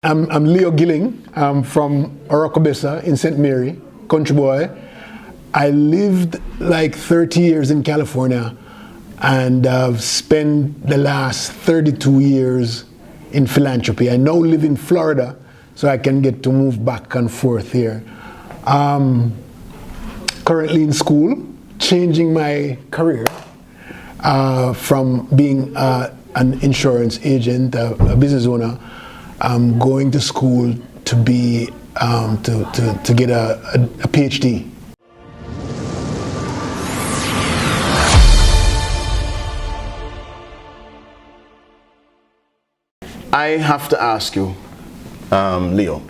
I'm Leo Gilling. I'm from Orocobessa in St. Mary, country boy. I lived like 30 years in California, and I've spent the last 32 years in philanthropy. I now live in Florida, so I can get to move back and forth here. Currently in school, changing my career from being an insurance agent, a business owner. I'm going to school to be to get a PhD. I have to ask you, Leo,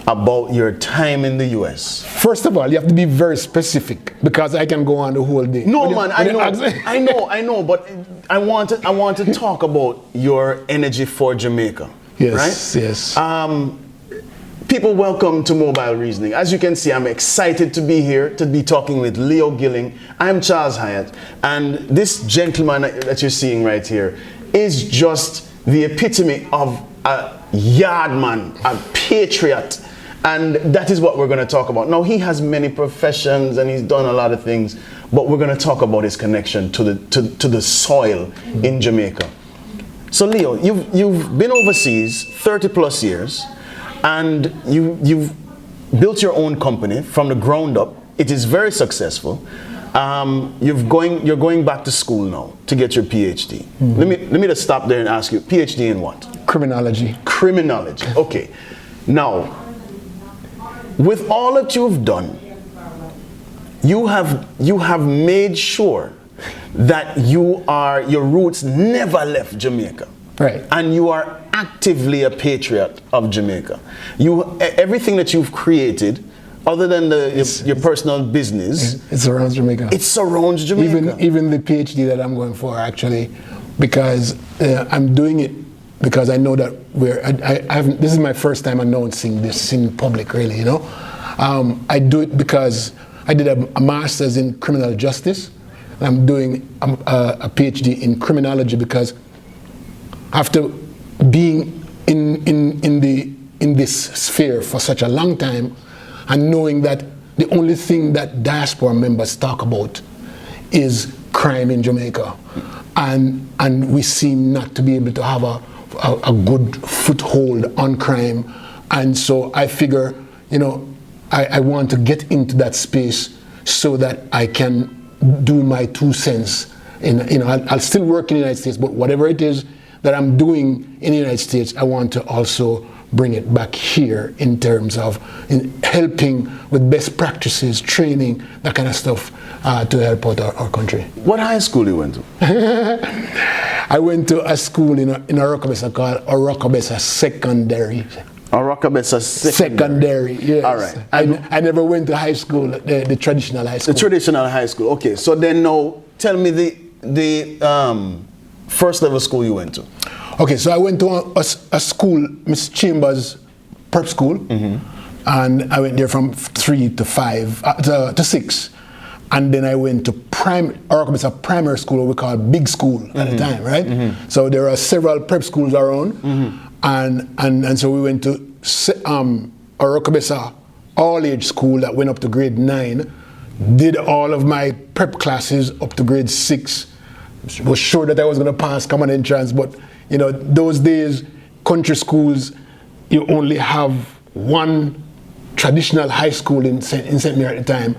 about your time in the U.S. First of all, you have to be very specific because I can go on the whole day. No, man, I know, but I want to talk about your energy for Jamaica. Yes, right? Yes. People, welcome to Mobile Reasoning. As you can see, I'm excited to be here, to be talking with Leo Gilling. I'm Charles Hyatt, and this gentleman that you're seeing right here is just the epitome of a yardman, a patriot, and that is what we're going to talk about. Now, he has many professions and he's done a lot of things, but we're going to talk about his connection to the soil in Jamaica. So, Leo, you've been overseas 30 plus years, and you've built your own company from the ground up. It is very successful. You're going back to school now to get your PhD. Let me just stop there and ask you, PhD in what? Criminology. Criminology. Okay. Now, with all that you've done, you have made sure that your roots never left Jamaica. Right. And you are actively a patriot of Jamaica. Everything that you've created, other than your personal business, it surrounds Jamaica. It surrounds Jamaica. Even the PhD that I'm going for, actually, because I'm doing it because I know that this is my first time announcing this in public, really. You know, I do it because I did a master's in criminal justice. I'm doing a PhD in criminology because after being in this sphere for such a long time, and knowing that the only thing that diaspora members talk about is crime in Jamaica, and we seem not to be able to have a good foothold on crime, and so I figure, you know, I want to get into that space so that I can do my 2 cents. I'll still work in the United States, but whatever it is that I'm doing in the United States, I want to also bring it back here in terms of helping with best practices, training, that kind of stuff to help out our country. What high school you went to? I went to a school in Orocobessa called Orocobessa Secondary. Orocobessa Secondary, yes. All right. I never went to high school, the traditional high school. The traditional high school, okay. So then now, tell me the first level school you went to. Okay, so I went to a school, Miss Chambers Prep School, and I went there from 3 to 5 to 6, and then I went to Orocobessa Primary School, what we call Big School at the time, right? So there are several prep schools around, and so we went to Orocobessa All Age School that went up to grade 9, did all of my prep classes up to grade 6. Was sure that I was going to pass common entrance, but you know, those days, country schools, you only have one traditional high school in St. Mary at the time,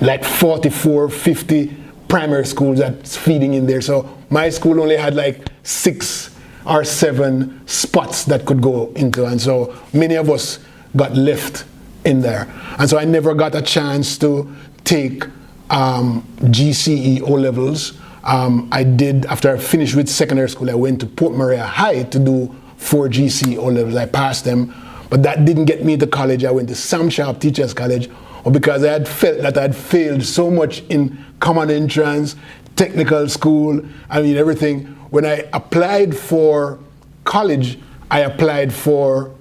like 44, 50 primary schools that's feeding in there. So my school only had like 6 or 7 spots that could go into, and so many of us got left in there. And so I never got a chance to take GCE O-levels. I did, after I finished with secondary school, I went to Port Maria High to do 4 GCE O-levels. I passed them, but that didn't get me to college. I went to Sam Sharp Teachers College, because I had felt that I had failed so much in common entrance, technical school, I mean everything. When I applied for college, I applied for,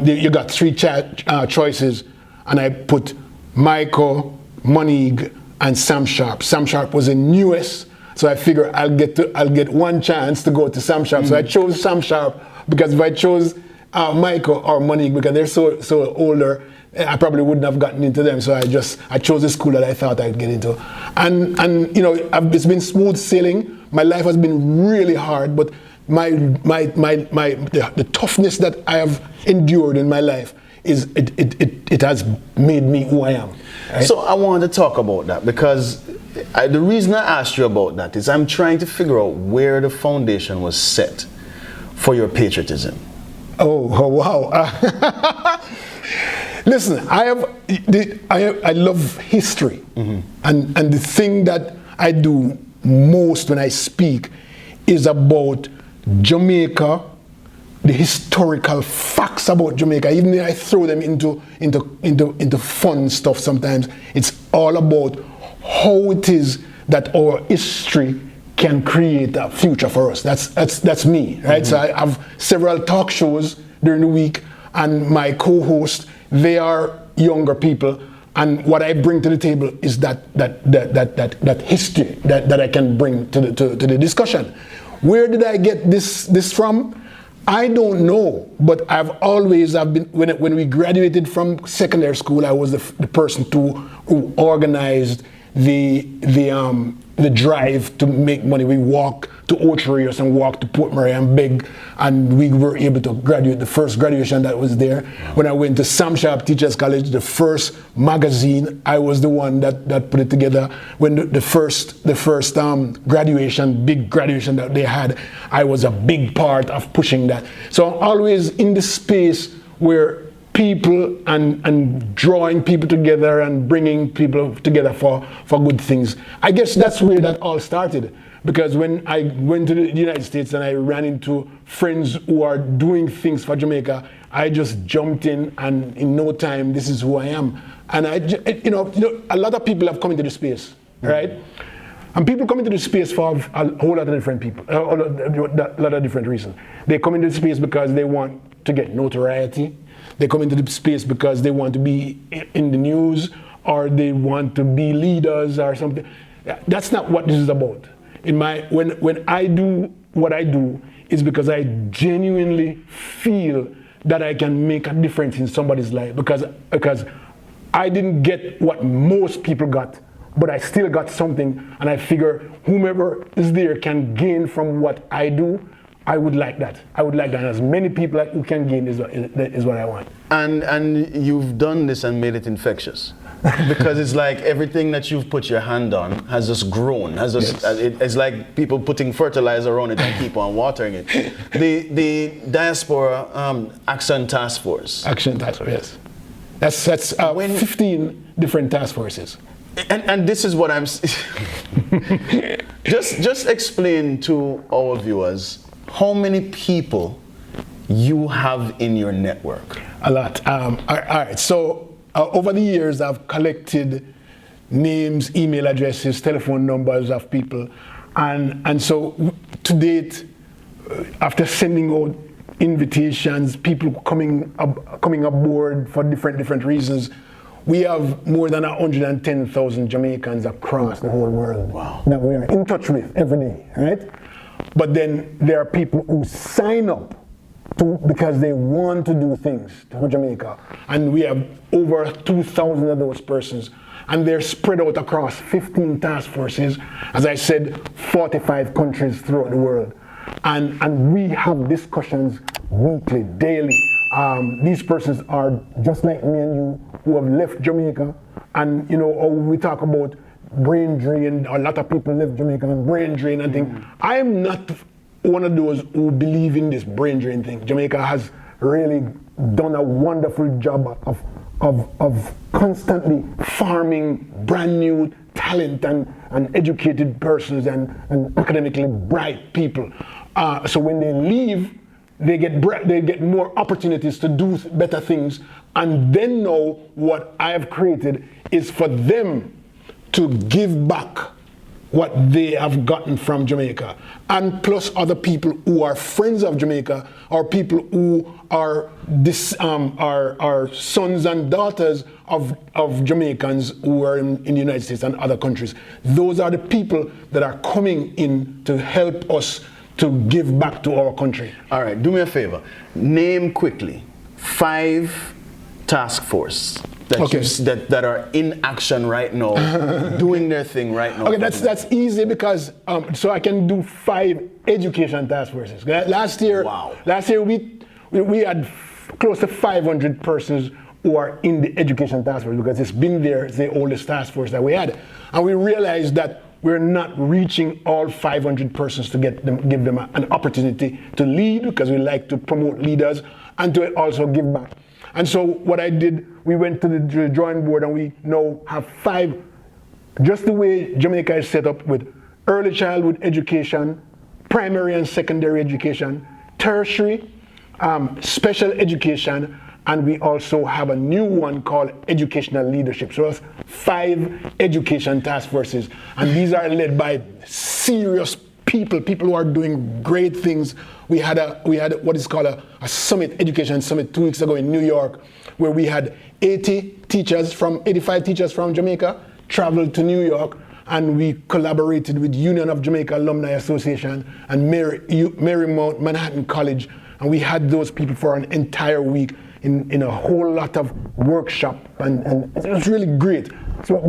you got 3 choices, and I put Michael, Moneeg, and Sam Sharp. Sam Sharp was in US, so I figure I'll get one chance to go to Sam Sharp. So I chose Sam Sharp because if I chose Michael or Monique, because they're so older, I probably wouldn't have gotten into them. So I chose a school that I thought I'd get into. And you know, it's been smooth sailing. My life has been really hard, but the toughness that I have endured in my life it has made me who I am. Right? So I wanted to talk about that because the reason I asked you about that is I'm trying to figure out where the foundation was set for your patriotism. Oh wow. Listen, I love history, and the thing that I do most when I speak is about Jamaica, the historical facts about Jamaica. Even if I throw them into fun stuff sometimes, it's all about how it is that our history can create a future for us. That's me, right? So I have several talk shows during the week, and my co-hosts, they are younger people, and what I bring to the table is that history that I can bring to the discussion. Where did I get this from? I don't know, but I've been when we graduated from secondary school, I was the person who organized the drive to make money. We walked to Ocho Rios and walked to Port Murray and beg, and we were able to graduate. The first graduation that was there. When I went to Sam Sharp Teachers College, the first magazine, I was the one that put it together. When the first graduation, big graduation that they had, I was a big part of pushing that. So I'm always in the space where people and drawing people together and bringing people together for good things. I guess that's where that all started, because when I went to the United States and I ran into friends who are doing things for Jamaica, I just jumped in, and in no time, this is who I am. And you know, a lot of people have come into the space, right? And people come into the space for a whole lot of different people, a lot of different reasons. They come into the space because they want to get notoriety. They come into the space because they want to be in the news, or they want to be leaders or something. That's not what this is about. When I do what I do, is because I genuinely feel that I can make a difference in somebody's life, because I didn't get what most people got, but I still got something, and I figure whomever is there can gain from what I do. I would like that. I would like that. And as many people who can gain is what I want. And you've done this and made it infectious. Because it's like everything that you've put your hand on has just grown. It's like people putting fertilizer on it and keep on watering it. The Diaspora Action Task Force. Action Task Force, yes. That's 15 different task forces. And this is what I'm... just explain to our viewers how many people you have in your network. A lot. All right. So over the years, I've collected names, email addresses, telephone numbers of people, and so to date, after sending out invitations, people coming aboard for different reasons, we have more than 110,000 Jamaicans across the whole world. Wow. That we are in touch with every day, right? But then there are people who sign up because they want to do things for Jamaica. And we have over 2,000 of those persons. And they're spread out across 15 task forces, as I said, 45 countries throughout the world. And we have discussions weekly, daily. These persons are just like me and you, who have left Jamaica. And you know, we talk about brain drain. A lot of people left Jamaica and brain drain and things. I am not one of those who believe in this brain drain thing. Jamaica has really done a wonderful job of constantly farming brand new talent and educated persons and academically bright people. So when they leave, they get more opportunities to do better things. And then now what I have created is for them to give back what they have gotten from Jamaica, and plus other people who are friends of Jamaica, or people who are sons and daughters of Jamaicans who are in the United States and other countries. Those are the people that are coming in to help us to give back to our country. All right, do me a favor. Name quickly 5 task force that are in action right now, doing their thing right now. Okay, that's easy because so I can do 5 education task forces. Last year we had close to 500 persons who are in the education task force because it's been there, it's the oldest task force that we had. And we realized that we're not reaching all 500 persons to give them an opportunity to lead, because we like to promote leaders and to also give back. And so what I did, we went to the drawing board and we now have 5, just the way Jamaica is set up, with early childhood education, primary and secondary education, tertiary, special education, and we also have a new one called educational leadership. So that's 5 education task forces, and these are led by serious people who are doing great things. We had what is called a summit, education summit 2 weeks ago in New York, where we had 85 teachers from Jamaica traveled to New York, and we collaborated with Union of Jamaica Alumni Association and Marymount Manhattan College, and we had those people for an entire week in a whole lot of workshop, and it was really great. So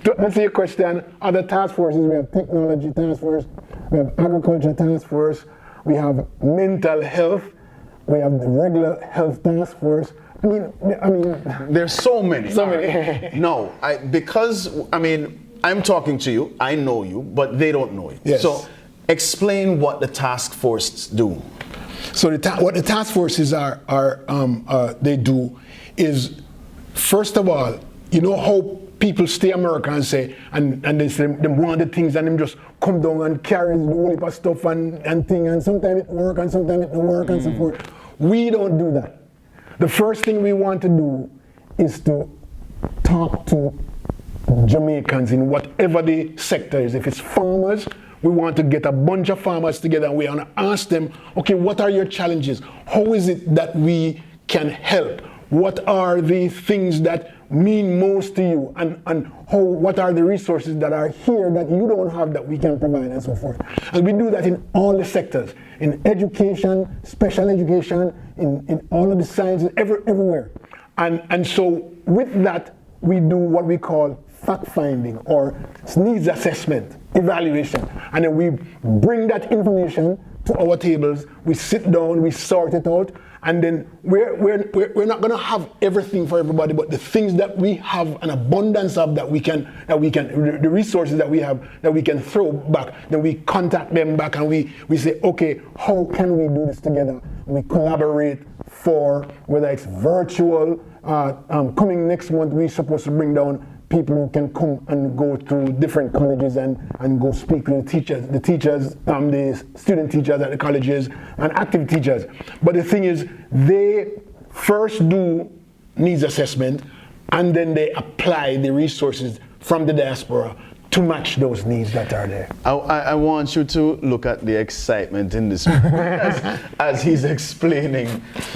to answer your question, other task forces, we have technology task force, we have agriculture task force, we have mental health, we have the regular health task force. I mean, there's so many. So many. No, I'm talking to you, I know you, but they don't know you. Yes. So explain what the task force do. So what the task forces they do is, first of all, you know how people stay America and say, and they say them want the things and them just come down and carry the whole heap of stuff and thing, and sometimes it work and sometimes it don't work and so forth. We don't do that. The first thing we want to do is to talk to Jamaicans in whatever the sector is. If it's farmers, we want to get a bunch of farmers together and we want to ask them, okay, what are your challenges? How is it that we can help? What are the things that mean most to you? And what are the resources that are here that you don't have that we can provide, and so forth. And we do that in all the sectors, in education, special education, in all of the sciences, everywhere. And so with that, we do what we call fact-finding or needs assessment, evaluation. And then we bring that information to our tables, we sit down, we sort it out, and then we're not gonna have everything for everybody, but the things that we have an abundance of the resources that we have that we can throw back, then we contact them back and we say, okay, how can we do this together? We collaborate for, whether it's virtual, coming next month, we're supposed to bring down people who can come and go to different colleges and go speak with the student teachers at the colleges and active teachers. But the thing is, they first do needs assessment and then they apply the resources from the diaspora to match those needs that are there. I want you to look at the excitement in this as he's explaining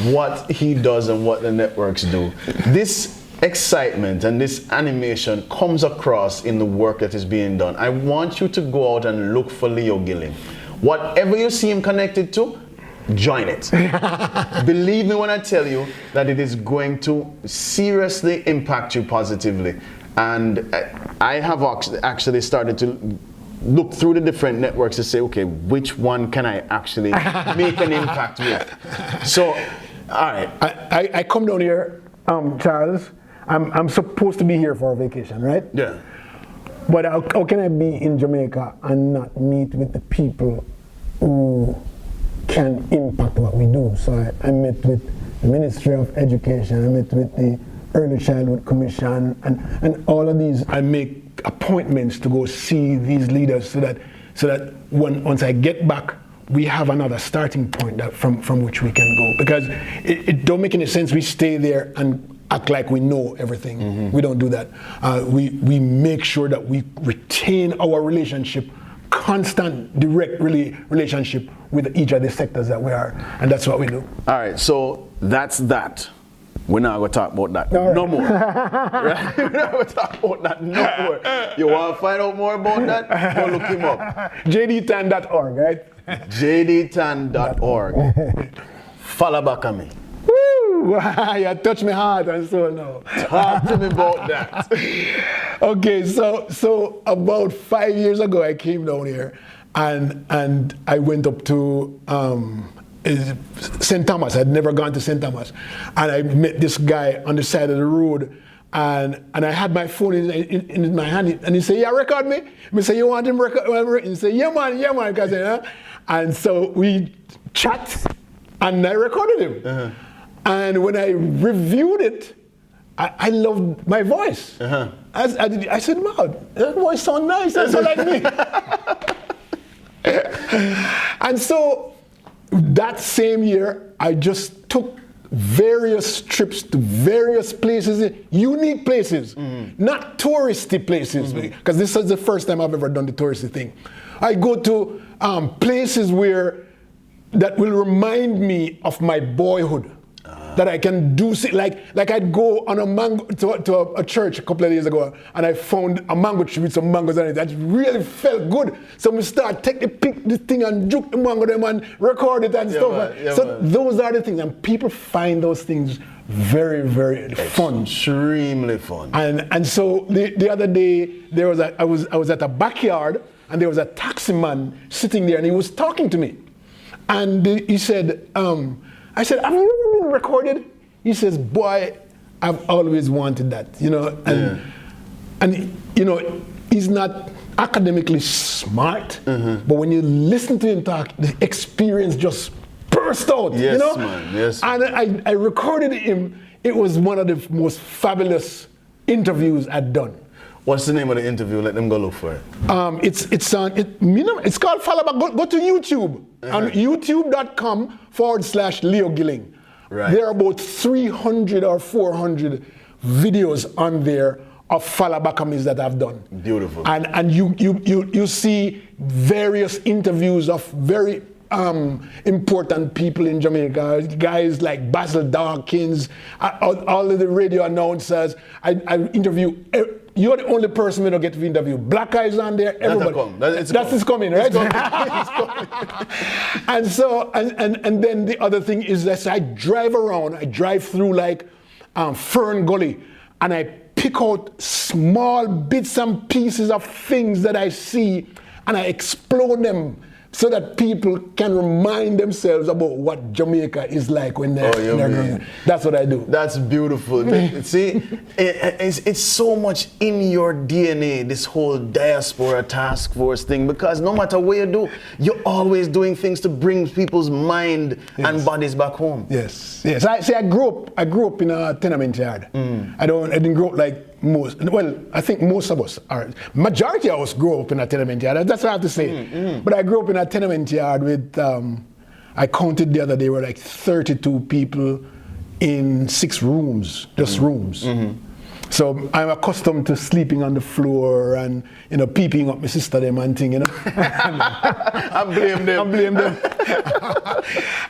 what he does and what the networks do. This excitement and this animation comes across in the work that is being done. I want you to go out and look for Leo Gilling. Whatever you see him connected to, join it. Believe me when I tell you that it is going to seriously impact you positively. And I have actually started to look through the different networks to say, okay, which one can I actually make an impact with? So, all right. I come down here, Charles. I'm supposed to be here for a vacation, right? Yeah. But how can I be in Jamaica and not meet with the people who can impact what we do? So I met with the Ministry of Education, I met with the Early Childhood Commission, and all of these. I make appointments to go see these leaders so that once I get back, we have another starting point from which we can go. Because it don't make any sense we stay there and act like we know everything. Mm-hmm. We don't do that. We make sure that we retain our relationship, constant, direct relationship with each of the sectors that we are, and that's what we do. All right, so that's that. We're not going to talk about that no more. Right? We're not going to talk about that no more. You want to find out more about that? Go look him up. jdtan.org, right? jdtan.org. Follow back on me. Woo! You touched my heart and so now. Talk to me about that. Okay, so about 5 years ago, I came down here, and I went up to St. Thomas. I'd never gone to St. Thomas, and I met this guy on the side of the road, and I had my phone in my hand, and he said, "Yeah, record me." I said, "You want him record?" He said, "Yeah, man, yeah, man." And so we chat, and I recorded him. Uh-huh. And when I reviewed it, I loved my voice. Uh-huh. I said, "Wow, that voice sounds nice. That sounds like me." And so that same year, I just took various trips to various places, unique places, not touristy places, because this is the first time I've ever done the touristy thing. I go to places that will remind me of my boyhood. That I can do, like I'd go on to a church a couple of days ago, and I found a mango tree with some mangoes on it. That really felt good. So we start pick this thing and juke the mango them and record it and stuff. Man. Those are the things, and people find those things very, very fun. Extremely fun. And so the other day I was at a backyard, and there was a taxi man sitting there, and he was talking to me, and he said. I said, "Have you ever been recorded?" He says, "Boy, I've always wanted that, And he's not academically smart, but when you listen to him talk, the experience just burst out, Yes, man. Yes. And I recorded him. It was one of the most fabulous interviews I'd done. What's the name of the interview? Let them go look for it. It's called Follow Back. Go to YouTube on youtube.com/Leo Gilling. Right. There are about 300 or 400 videos on there of Falabakamis that I've done. Beautiful. And you see various interviews of very important people in Jamaica, guys like Basil Dawkins, all of the radio announcers. I interview. You're the only person we don't get to interview. Black Eyes on there. Everybody. That's coming, right? It's coming. And so, and then the other thing is that I drive around. I drive through like Fern Gully, and I pick out small bits and pieces of things that I see, and I explore them, so that people can remind themselves about what Jamaica is like when they're growing. That's what I do. That's beautiful. See, it's so much in your DNA, this whole diaspora task force thing, because no matter what you do, you're always doing things to bring people's mind and bodies back home. Yes. I grew up in a tenement yard. I didn't grow up like most. Well, I think most of us are. Majority of us grew up in a tenement yard. That's what I have to say. But I grew up in a tenement yard with, I counted the other day, were like 32 people in 6 rooms, just rooms. So I'm accustomed to sleeping on the floor and peeping up my sister them and thing, I blame them.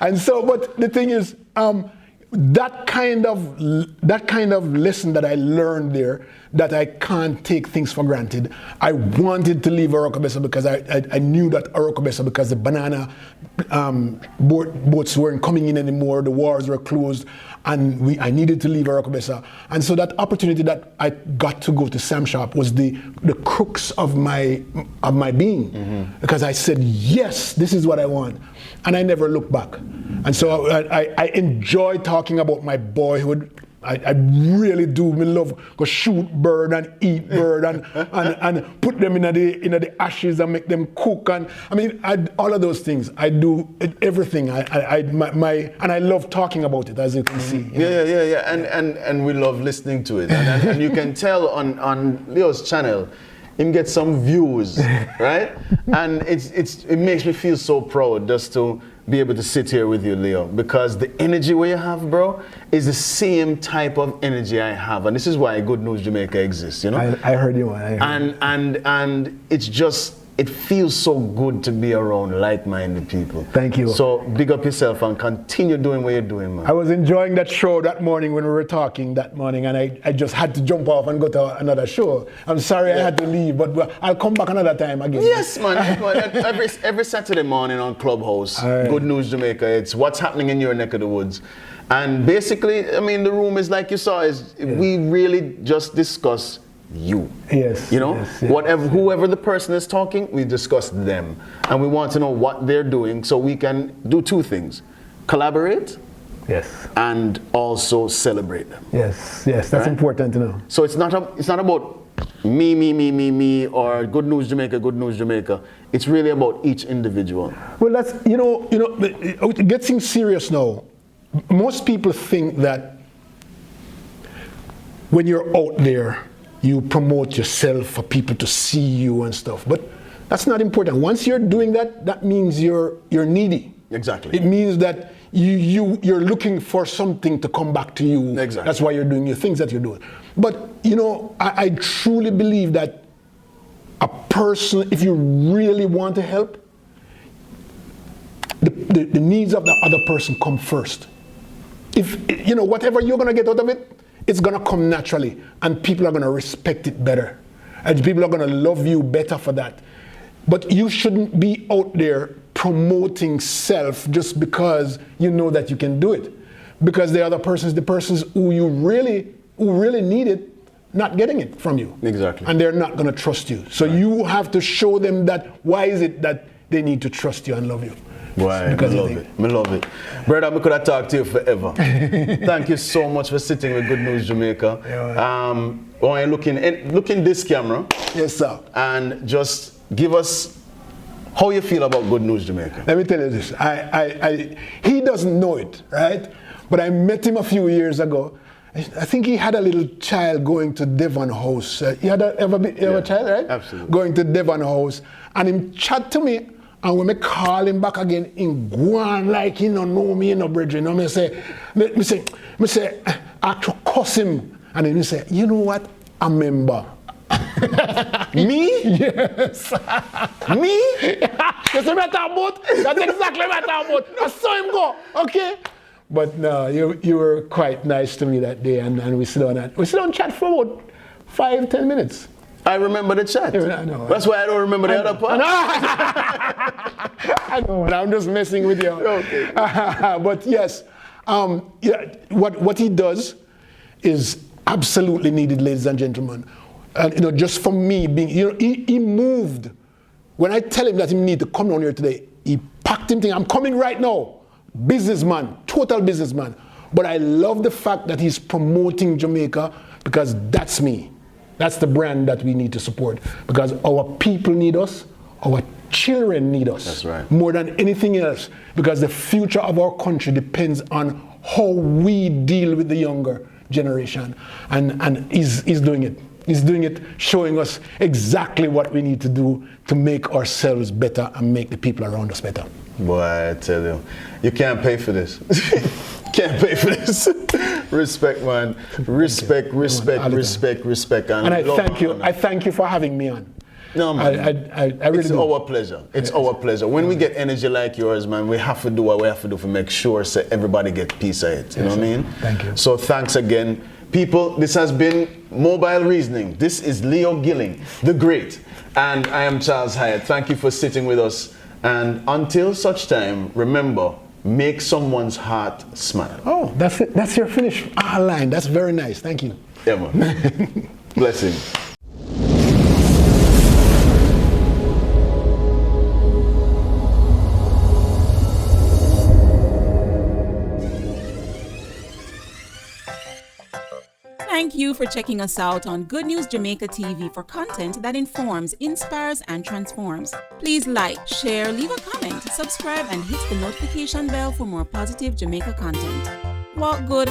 And so, but the thing is, that kind of lesson that I learned there, that I can't take things for granted. I wanted to leave Orokobesa because I knew that Orokobesa, because the banana boats weren't coming in anymore, the wars were closed, and I needed to leave Orokobesa. And so that opportunity that I got to go to Sam Sharp was the crux of my being, because I said, yes, this is what I want, and I never looked back. And so I enjoy talking about my boyhood. I really do. I love go shoot bird and eat bird and put them in the ashes and make them cook, and all of those things. I do everything. And I love talking about it, as you can see. Yeah. And we love listening to it. And you can tell on Leo's channel, him get some views, right? And it makes me feel so proud just to be able to sit here with you, Leo, because the energy where you have, bro, is the same type of energy I have, and this is why Good News Jamaica exists, I heard you. And it's just it feels so good to be around like-minded people. Thank you. So big up yourself and continue doing what you're doing, man. I was enjoying that show that morning when we were talking that morning, and I just had to jump off and go to another show. I'm sorry I had to leave, but I'll come back another time again. Yes, man. every Saturday morning on Clubhouse, right. Good News Jamaica, it's what's happening in your neck of the woods. And basically, I mean, the room is like you saw, we really just discuss you. Yes. You know, yes. whoever the person is talking, we discuss them. And we want to know what they're doing so we can do two things. Collaborate. Yes. And also celebrate them. Yes, that's important to know. So it's not about me, or Good News Jamaica. It's really about each individual. Well, that's, getting serious now. Most people think that when you're out there, you promote yourself for people to see you and stuff. But that's not important. Once you're doing that, that means you're needy. Exactly. It means that you're looking for something to come back to you. Exactly. That's why you're doing the things that you're doing. But, I truly believe that a person, if you really want to help, the needs of the other person come first. If, whatever you're going to get out of it, it's going to come naturally, and people are going to respect it better. And people are going to love you better for that. But you shouldn't be out there promoting self just because you know that you can do it. Because the other persons, the persons who really need it, not getting it from you. Exactly. And they're not going to trust you. So you have to show them that why is it that they need to trust you and love you. Why? I love it. Brother, I could have talked to you forever. Thank you so much for sitting with Good News Jamaica. Yeah, look in this camera. Yes, sir. And just give us how you feel about Good News Jamaica. Let me tell you this. He doesn't know it, right? But I met him a few years ago. I think he had a little child going to Devon House. He had a child, right? Absolutely. Going to Devon House. And him chat to me. And when I call him back again, in Guan, like he don't know me, brethren. I say, I cuss him. And then he say, you know what? A member. Me? Yes. Me? You see what I'm talking about? That's exactly what I'm talking about. I saw him go, okay? But no, you were quite nice to me that day, and we sit down and chat for about 5-10 minutes. I remember the chat. I know. That's why I don't remember the other part. I know, I'm just messing with you. Okay. But yes, what he does is absolutely needed, ladies and gentlemen. And just for me being, he moved. When I tell him that he need to come down here today, he packed him thing. I'm coming right now. Businessman, total businessman. But I love the fact that he's promoting Jamaica, because that's me. That's the brand that we need to support, because our people need us, our children need us. That's right. More than anything else, because the future of our country depends on how we deal with the younger generation. And he's doing it. He's doing it, showing us exactly what we need to do to make ourselves better and make the people around us better. Boy, I tell you, you can't pay for this. Can't pay for this. Respect, man. Respect. And I thank you. I thank you for having me on. No, man. I really it's do. our pleasure. It's our pleasure. When we get energy like yours, man, we have to do what we have to do to make sure so everybody get piece of it. You know what I mean? Thank you. So thanks again. People, this has been Mobile Reasoning. This is Leo Gilling, the Great. And I am Charles Hyatt. Thank you for sitting with us. And until such time, remember, make someone's heart smile. Oh, that's it. That's your finish line. That's very nice. Thank you. Yeah, man. Blessing. Thank you for checking us out on Good News Jamaica TV for content that informs, inspires, and transforms. Please like, share, leave a comment, subscribe, and hit the notification bell for more positive Jamaica content. Walk good.